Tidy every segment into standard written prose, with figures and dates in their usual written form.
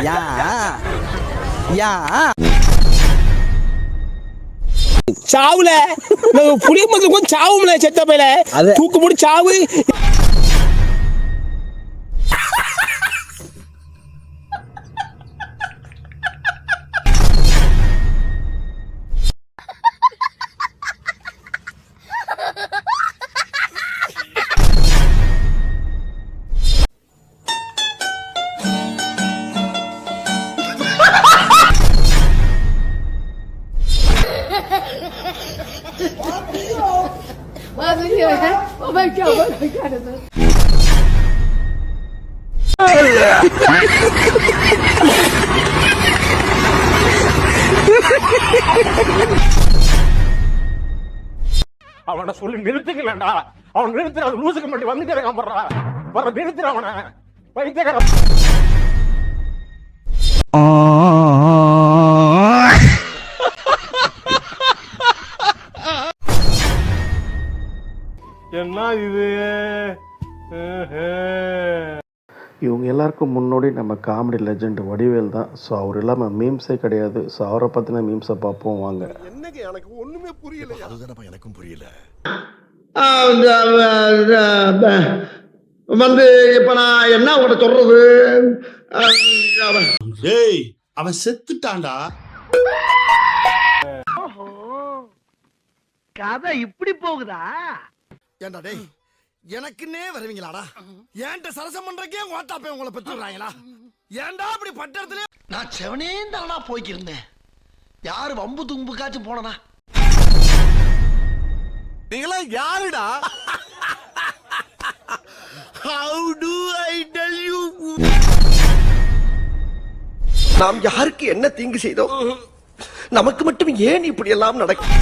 யா யா சாவுல புளிய மருந்து கொஞ்சம் சாவும்ல செத்த பையில தூக்கு போட்டு சாவு. Oh my God, what my God is this? அவனை சொல்லி நிறுத்துக்கலடா. அவன் நிறுத்துற லூசுக்கு மட்டும் வந்துட்டே இருக்கான் போடுறா. வர நிறுத்துற அவனை வைத்தியக்கார. என்ன இது? இவங்க எல்லாருக்கும் முன்னாடி நம்ம காமெடி லெஜெண்ட் வடிவேல் தான். ஸோ அவர் இல்லாமல் மீம்ஸே கிடையாது. ஸோ அவரை பற்றின மீம்ஸை பார்ப்போம் வாங்க. என்னங்க எனக்கு ஒன்றுமே புரியல. அதுதானப்பா எனக்கும் புரியல. வந்து இப்ப நான் என்ன உங்கள்கிட்ட சொல்றது? டேய் அவன் செத்துட்டான்டா. கதை இப்படி போகுதா? ஏண்டா டேய் எனக்குன்னே வருவீங்களாடா? ஏன்ட்ட சரசம் பண்றக்கே ஓட்டாப்பே உங்களை பெற்றுறாங்களா? ஏன்டா அப்படி பட்டத்துல நான் செவனே தானா போய்க்கிருந்தேன். யாரு வம்பு தும்புக்காச்சும் போனனா? நீங்களா யாருடா? How do I tell you? நாம் யாருக்கு என்ன தீங்கு செய்தோம்? நமக்கு மட்டும் ஏன் இப்படி எல்லாம் நடக்கும்?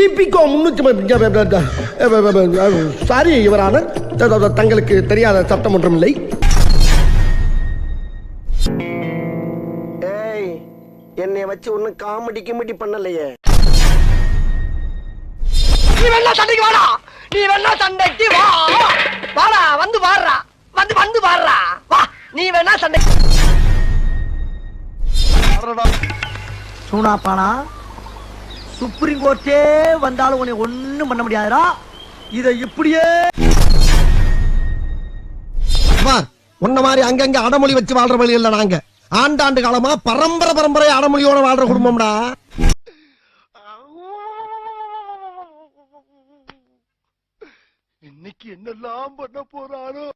இபிகோ 300 சாரி இவரான தங்களுக்கு தெரியாத சட்டம் ஒன்றும் இல்லை. ஏய் என்னை வச்சு ஒன்னும் காமெடி கிமெடி பண்ணலையே. நீ வேணா சண்டைக்கு வாடா. நீ வேணா சண்டைக்கு வா. வாடா வந்து வாடுறா. வந்து வாடுறா. வா நீ வேணா சண்டை. சூனா பானா சுப்ரீம் கோர்ட்டே வந்தாலும் உன்னை ஒண்ணும் பண்ண முடியாதுடா. இத இப்படியே உன்ன மாதிரி அங்கங்க அடமொழி வச்சு வாழ்ற வழி இல்ல. நாங்க ஆண்டாண்டு காலமா பரம்பரை அடமொழியோட வாழ்ற குடும்பம்டா. இன்னைக்கு என்னெல்லாம் பண்ண போறாரோ.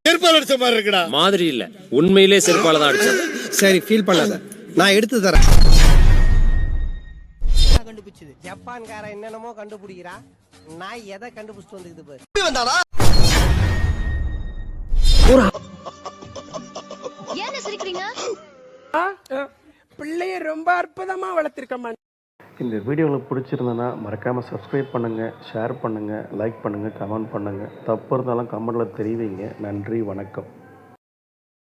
செருப்பால அடிச்ச மாதிரி இருக்குடா. மாதிரி இல்ல, உண்மையிலே செருப்பால தான் அடிச்சேன். சரி ஃபீல் பண்ணாத, நான் எடுத்து தரேன். கண்டுபிடிச்சது ஜப்பான்கார என்னென்னமோ கண்டுபிடிக்கிறா. நான் எதை கண்டுபிடிச்சிட்டு வந்துக்குது பாரு. வந்தாடா ஏன் சிரிக்கிறீங்க? பிள்ளைய ரொம்ப அற்புதமா வளர்த்திருக்கமா. இந்த வீடியோ உங்களுக்கு பிடிச்சிருந்தனா மறக்காமல் சப்ஸ்கிரைப் பண்ணுங்கள், ஷேர் பண்ணுங்கள், லைக் பண்ணுங்கள், கமெண்ட் பண்ணுங்கள். தப்பு இருந்தாலும் கமெண்டில் தெரிவிங்க. நன்றி, வணக்கம்.